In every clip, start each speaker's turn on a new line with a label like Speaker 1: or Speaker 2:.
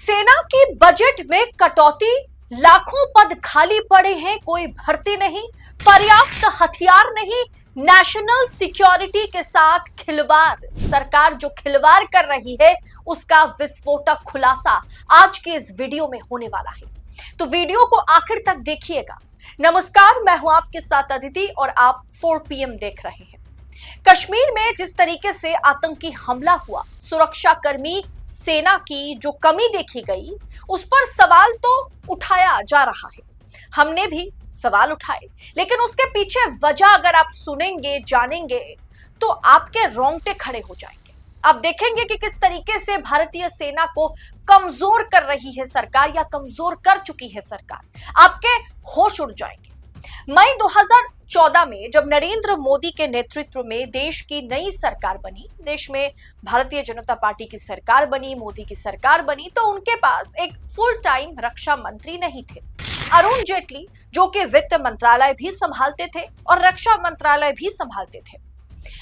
Speaker 1: सेना की बजट में कटौती, लाखों पद खाली पड़े हैं, कोई भर्ती नहीं, पर्याप्त हथियार नहीं, नेशनल सिक्योरिटी के साथ खिलवाड़। सरकार जो खिलवाड़ कर रही है उसका विस्फोटक खुलासा आज के इस वीडियो में होने वाला है, तो वीडियो को आखिर तक देखिएगा। नमस्कार, मैं हूं आपके साथ अदिति और आप 4 PM देख रहे हैं। कश्मीर में जिस तरीके से आतंकी हमला हुआ, सुरक्षा कर्मी सेना की जो कमी देखी गई, उस पर सवाल तो उठाया जा रहा है। हमने भी सवाल उठाए, लेकिन उसके पीछे वजह अगर आप सुनेंगे, जानेंगे, तो आपके रोंगटे खड़े हो जाएंगे। आप देखेंगे कि किस तरीके से भारतीय सेना को कमजोर कर रही है सरकार, या कमजोर कर चुकी है सरकार। आपके होश उड़ जाएंगे। मई 2014 में जब नरेंद्र मोदी के नेतृत्व में देश की नई सरकार बनी, देश में भारतीय जनता पार्टी की सरकार बनी, मोदी की सरकार बनी, तो उनके पास एक फुल टाइम रक्षा मंत्री नहीं थे। अरुण जेटली, जो कि वित्त मंत्रालय भी संभालते थे और रक्षा मंत्रालय भी संभालते थे।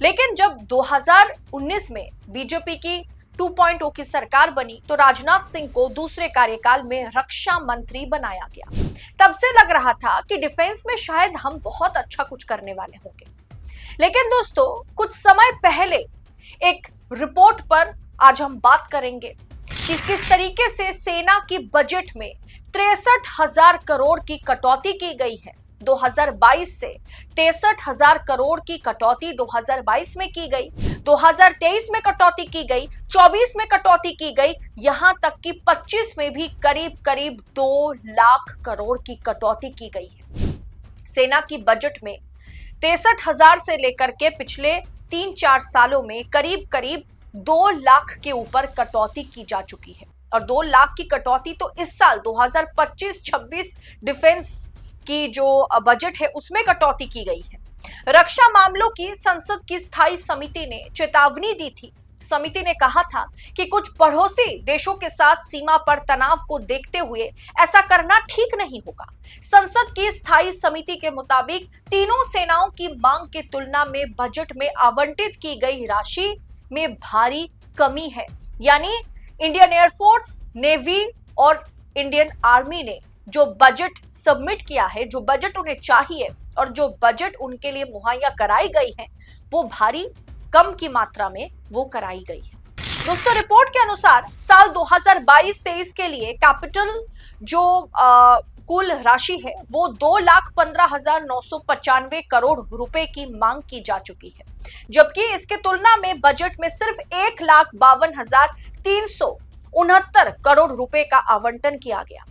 Speaker 1: लेकिन जब 2019 में बीजेपी की 2.0 की सरकार बनी, तो राजनाथ सिंह को दूसरे कार्यकाल में रक्षा मंत्री बनाया गया। तब से लग रहा था कि डिफेंस में शायद हम बहुत अच्छा कुछ करने वाले होंगे। लेकिन दोस्तों, कुछ समय पहले एक रिपोर्ट पर आज हम बात करेंगे कि किस तरीके से सेना की बजट में 63,000 करोड़ की कटौती की गई है। 2022 से 63,000 करोड़ की कटौती 2022 में की गई, 2023 में कटौती की गई, 24 में कटौती की गई, यहां तक कि 25 में भी करीब करीब 2 लाख करोड़ की कटौती की गई है। सेना की बजट में 63,000 से लेकर के पिछले 3-4 सालों में करीब करीब 2 लाख के ऊपर कटौती की जा चुकी है। और 2 लाख की कटौती तो इस साल 2025-26 डिफेंस की जो बजट है उसमें कटौती की गई है। रक्षा मामलों की संसद की स्थायी समिति ने चेतावनी दी थी। समिति ने कहा था कि कुछ पड़ोसी देशों के साथ सीमा पर तनाव को देखते हुए ऐसा करना ठीक नहीं होगा। संसद की स्थायी समिति के मुताबिक तीनों सेनाओं की मांग की तुलना में बजट में आवंटित की गई राशि में भारी कमी है। यानी इंडियन एयरफोर्स, नेवी और इंडियन आर्मी ने जो बजट सबमिट किया है, जो बजट उन्हें चाहिए और जो बजट उनके लिए मुहैया कराई गई है, वो भारी कम की मात्रा में वो कराई गई है। दोस्तों, रिपोर्ट के अनुसार साल 2022-23 के लिए कैपिटल जो कुल राशि है वो 2,15,995 करोड़ रुपए की मांग की जा चुकी है, जबकि इसके तुलना में बजट में सिर्फ 1,52,369 करोड़ रुपए का आवंटन किया गया।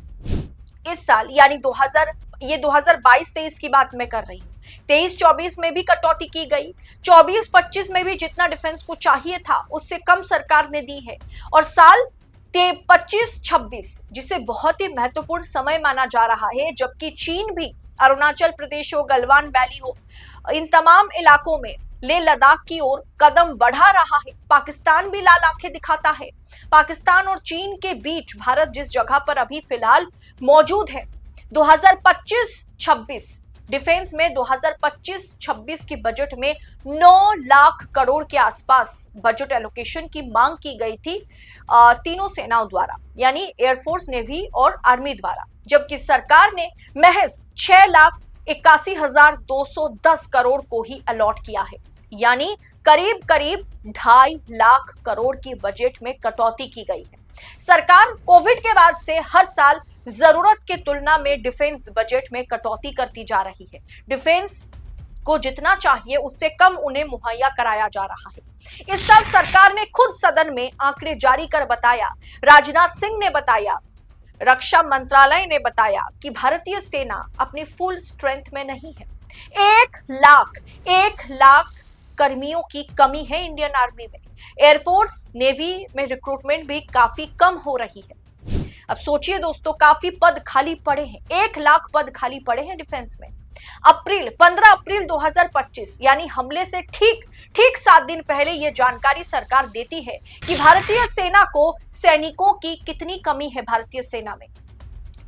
Speaker 1: इस साल यानी 2022-23 की बात मैं कर रही हूँ। 23-24 में भी कटौती की गई, 24-25 में भी जितना डिफेंस को चाहिए था उससे कम सरकार ने दी है। और साल 25-26, जिसे बहुत ही महत्वपूर्ण समय माना जा रहा है, जबकि चीन भी अरुणाचल प्रदेश हो, गलवान वैली हो, इन तमाम इलाकों में लेह लद्दाख की ओर कदम बढ़ा रहा है। पाकिस्तान भी लाल आंखें दिखाता है। पाकिस्तान और चीन के बीच भारत जिस जगह पर अभी फिलहाल मौजूद है, 2025-26 डिफेंस में 2025-26 की बजट में 9 लाख करोड़ के आसपास बजट एलोकेशन की मांग की गई थी तीनों सेनाओं द्वारा, यानी एयरफोर्स, नेवी और आर्मी द्वारा, जबकि सरकार ने महज 6,81,210 करोड़ को ही अलॉट किया है। यानी करीब करीब 2.5 लाख करोड़ की बजट में कटौती की गई है। सरकार कोविड के बाद से हर साल जरूरत के तुलना में डिफेंस बजट में कटौती करती जा रही है। डिफेंस को जितना चाहिए उससे कम उन्हें मुहैया कराया जा रहा है। इस साल सरकार ने खुद सदन में आंकड़े जारी कर बताया, राजनाथ सिंह ने बताया, रक्षा मंत्रालय ने बताया कि भारतीय सेना अपनी फुल स्ट्रेंथ में नहीं है। 1 लाख कर्मियों की कमी है इंडियन आर्मी में। एयरफोर्स, नेवी में रिक्रूटमेंट भी काफी कम हो रही है। अब सोचिए दोस्तों, काफी पद खाली पड़े हैं, 1 लाख पद खाली पड़े हैं डिफेंस में। 15 अप्रैल 2025 यानी हमले से ठीक 7 दिन पहले यह जानकारी सरकार देती है कि भारतीय सेना को सैनिकों की कितनी कमी है। भारतीय सेना में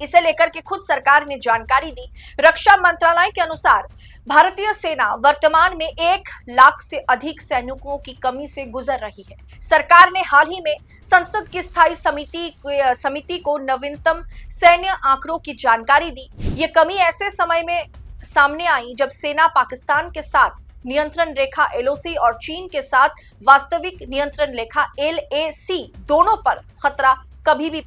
Speaker 1: इसे लेकर के खुद सरकार ने जानकारी दी। रक्षा मंत्रालय के अनुसार भारतीय सेना वर्तमान में 1 लाख से अधिक सैनिकों की कमी से गुजर रही है। सरकार ने हाल ही में संसद की स्थायी समिति को नवीनतम सैन्य आंकड़ों की जानकारी दी। ये कमी ऐसे समय में सामने आई जब सेना पाकिस्तान के साथ नियंत्रण रेखा LOC और चीन के साथ वास्तविक नियंत्रण रेखा LAC दोनों पर खतरा कभी भी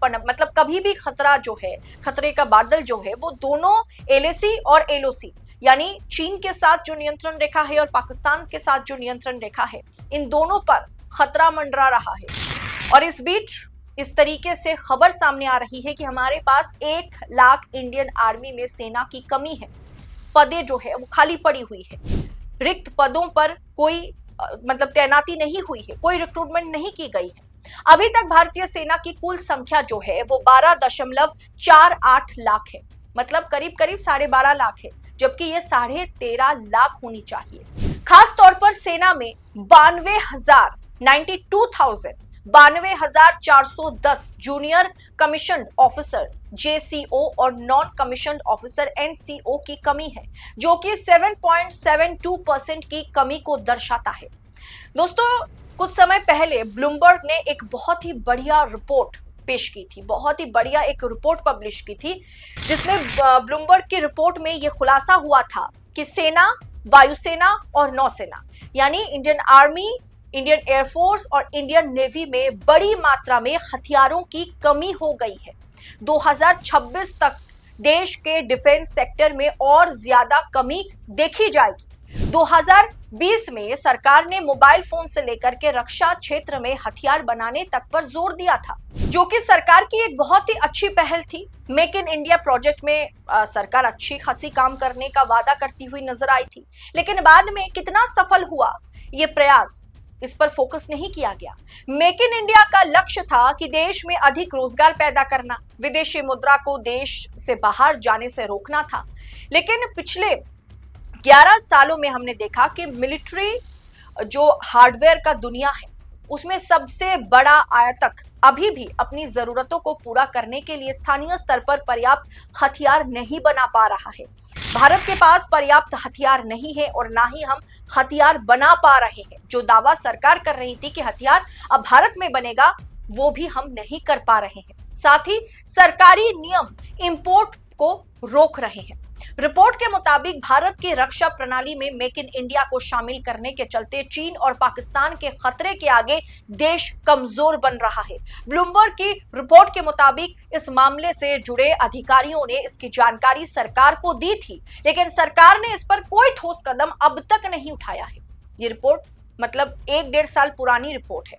Speaker 1: खतरा जो है, खतरे का बादल जो है वो दोनों LAC और LOC यानी चीन के साथ जो नियंत्रण रेखा है और पाकिस्तान के साथ जो नियंत्रण रेखा है, इन दोनों पर खतरा मंडरा रहा है। और इस बीच इस तरीके से खबर सामने आ रही है कि हमारे पास 1 लाख इंडियन आर्मी में सेना की कमी है। पदें जो है वो खाली पड़ी हुई है, रिक्त पदों पर कोई तैनाती नहीं हुई है, कोई रिक्रूटमेंट नहीं की गई है। अभी तक भारतीय सेना की कुल संख्या जो है वो 12.48 लाख है, मतलब करीब 12.5 लाख है, जबकि ये 13.5 लाख होनी चाहिए। खास तौर पर सेना में 92,410 जूनियर कमीशन ऑफिसर JCO और नॉन कमीशन ऑफिसर NCO की कमी है, जो कि 7.72% की कमी को दर्शाता है। दोस्तों, कुछ समय पहले ब्लूमबर्ग ने एक बहुत ही बढ़िया रिपोर्ट पेश की थी, बहुत ही बढ़िया एक रिपोर्ट पब्लिश की थी, जिसमें ब्लूमबर्ग की रिपोर्ट में यह खुलासा हुआ था कि सेना, वायुसेना और नौसेना यानी इंडियन आर्मी, इंडियन एयरफोर्स और इंडियन नेवी में बड़ी मात्रा में हथियारों की कमी हो गई है। 2026 तक देश के डिफेंस सेक्टर में और ज्यादा कमी देखी जाएगी। 2020 में सरकार ने मोबाइल फोन से लेकर के रक्षा क्षेत्र में हथियार बनाने तक पर जोर दिया था, जो कि सरकार की एक बहुत ही अच्छी पहल थी। मेक इन इंडिया प्रोजेक्ट में सरकार अच्छी खासी काम करने का वादा करती हुई नजर आई थी, लेकिन बाद में कितना सफल हुआ ये प्रयास, इस पर फोकस नहीं किया गया। मेक इन इंडिया का लक्ष्य था कि देश में अधिक रोजगार पैदा करना, विदेशी मुद्रा को देश से बाहर जाने से रोकना था। लेकिन पिछले 11 सालों में हमने देखा कि मिलिट्री जो हार्डवेयर का दुनिया है, उसमें सबसे बड़ा आयातक अभी भी अपनी जरूरतों को पूरा करने के लिए स्थानीय स्तर पर पर्याप्त हथियार नहीं बना पा रहा है। भारत के पास पर्याप्त हथियार नहीं है और ना ही हम हथियार बना पा रहे हैं। जो दावा सरकार कर रही थी कि हथियार अब भारत में बनेगा, वो भी हम नहीं कर पा रहे हैं। साथ ही सरकारी नियम इंपोर्ट को रोक रहे हैं। रिपोर्ट के मुताबिक भारत की रक्षा प्रणाली में मेक इन इंडिया को शामिल करने के चलते चीन और पाकिस्तान के खतरे के आगे देश कमजोर बन रहा है। ब्लूमबर्ग की रिपोर्ट के मुताबिक इस मामले से जुड़े अधिकारियों ने इसकी जानकारी सरकार को दी थी, लेकिन सरकार ने इस पर कोई ठोस कदम अब तक नहीं उठाया है। ये रिपोर्ट 1-1.5 साल पुरानी रिपोर्ट है।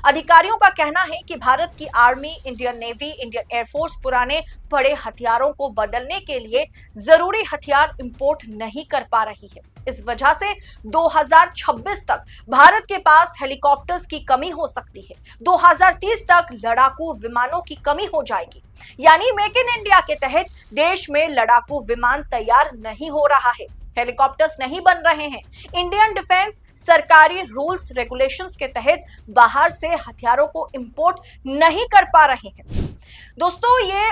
Speaker 1: अधिकारियों का कहना है कि भारत की army, Indian navy, Indian air force पुराने बड़े हथियारों को बदलने के लिए जरूरी हथियार इंपोर्ट नहीं कर पा रही है। इस वजह से 2026 तक भारत के पास हेलीकॉप्टर्स की कमी हो सकती है। 2030 तक लड़ाकू विमानों की कमी हो जाएगी। यानी मेक इन इंडिया के तहत देश में लड़ाकू विमान तैयार नहीं हो रहा है, हेलीकॉप्टर्स नहीं बन रहे हैं। इंडियन डिफेंस सरकारी रूल्स रेगुलेशंस के तहत बाहर से हथियारों को इंपोर्ट नहीं कर पा रहे हैं। दोस्तों, ये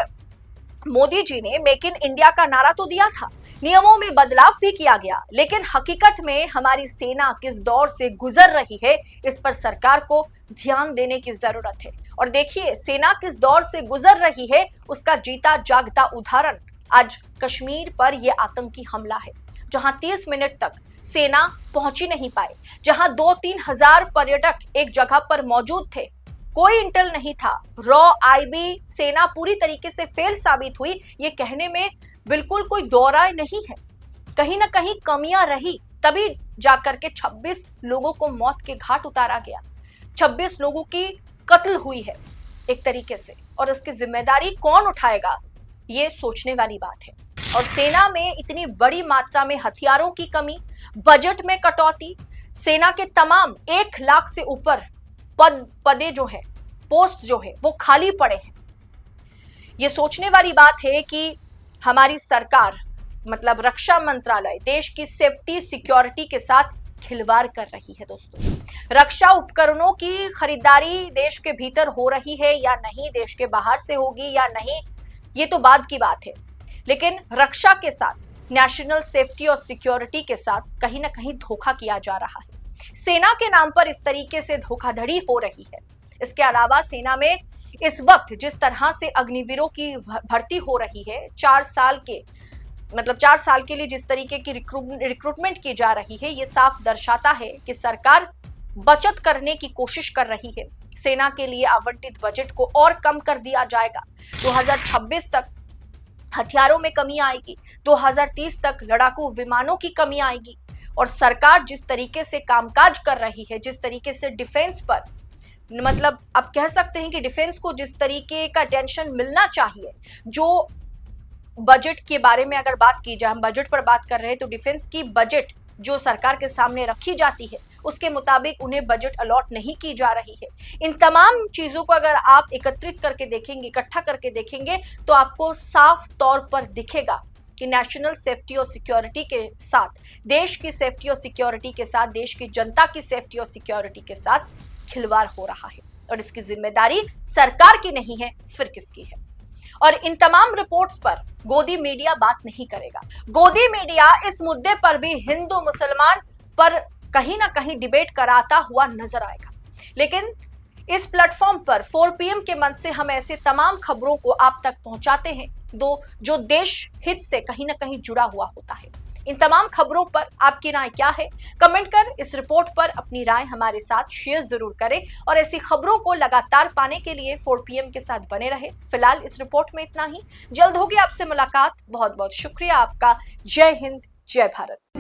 Speaker 1: मोदी जी ने मेक इन इंडिया का नारा तो दिया था, नियमों में बदलाव भी किया गया, लेकिन हकीकत में हमारी सेना किस दौर से गुजर रही है, इस पर सरकार को ध्यान देने की जरूरत है। और देखिए, सेना किस दौर से गुजर रही है, उसका जीता जागता उदाहरण आज कश्मीर पर यह आतंकी हमला है, जहां 30 मिनट तक सेना पहुंच ही नहीं पाए, जहां 2-3 हजार पर्यटक एक जगह पर मौजूद थे, कोई इंटेल नहीं था। रॉ IB सेना पूरी तरीके से फेल साबित हुई, ये कहने में बिल्कुल कोई दौराय नहीं है। कहीं ना कहीं कमियां रही, तभी जाकर के 26 लोगों को मौत के घाट उतारा गया। 26 लोगों की कत्ल हुई है एक तरीके से, और इसकी जिम्मेदारी कौन उठाएगा, ये सोचने वाली बात है। और सेना में इतनी बड़ी मात्रा में हथियारों की कमी, बजट में कटौती, सेना के तमाम 1 लाख से ऊपर पदे जो है, पोस्ट जो है, वो खाली पड़े हैं। ये सोचने वाली बात है कि हमारी सरकार रक्षा मंत्रालय देश की सेफ्टी सिक्योरिटी के साथ खिलवाड़ कर रही है। दोस्तों, रक्षा उपकरणों की खरीदारी देश के भीतर हो रही है या नहीं, देश के बाहर से होगी या नहीं, ये तो बाद की बात है, लेकिन रक्षा के साथ, नेशनल सेफ्टी और सिक्योरिटी के साथ कहीं ना कहीं धोखा किया जा रहा है। सेना के नाम पर इस तरीके से धोखाधड़ी हो रही है। इसके अलावा सेना में इस वक्त जिस तरह से अग्निवीरों की भर्ती हो रही है, 4 साल के लिए जिस तरीके की रिक्रूटमेंट की जा रही है, ये साफ दर्शाता है कि सरकार बचत करने की कोशिश कर रही है। सेना के लिए आवंटित बजट को और कम कर दिया जाएगा। 2026 तक हथियारों में कमी आएगी, 2030 तक लड़ाकू विमानों की कमी आएगी। और सरकार जिस तरीके से कामकाज कर रही है, जिस तरीके से डिफेंस पर, मतलब आप कह सकते हैं कि डिफेंस को जिस तरीके का टेंशन मिलना चाहिए, जो बजट के बारे में अगर बात की जाए, हम बजट पर बात कर रहे हैं, तो डिफेंस की बजट जो सरकार के सामने रखी जाती है उसके मुताबिक उन्हें बजट अलॉट नहीं की जा रही है। इन तमाम चीजों को अगर आप एकत्रित करके देखेंगे, इकट्ठा करके देखेंगे, तो आपको साफ तौर पर दिखेगा कि नेशनल सेफ्टी और सिक्योरिटी के साथ, देश की सेफ्टी और सिक्योरिटी के साथ, देश की जनता की सेफ्टी और सिक्योरिटी के साथ खिलवाड़ हो रहा है। और इसकी जिम्मेदारी सरकार की नहीं है, फिर किसकी है? और इन तमाम रिपोर्ट्स पर गोदी मीडिया बात नहीं करेगा। गोदी मीडिया इस मुद्दे पर भी हिंदू मुसलमान पर कहीं ना कहीं डिबेट कराता हुआ नजर आएगा। लेकिन इस प्लेटफॉर्म पर 4 PM के मंच से हम ऐसे तमाम खबरों को आप तक पहुंचाते हैं जो देश हित से कहीं ना कहीं जुड़ा हुआ होता है। इन तमाम खबरों पर आपकी राय क्या है? कमेंट कर इस रिपोर्ट पर अपनी राय हमारे साथ शेयर जरूर करें और ऐसी खबरों को लगातार पाने के लिए 4 PM के साथ बने रहे। फिलहाल इस रिपोर्ट में इतना ही। जल्द होगी आपसे मुलाकात। बहुत बहुत शुक्रिया आपका। जय हिंद, जय भारत।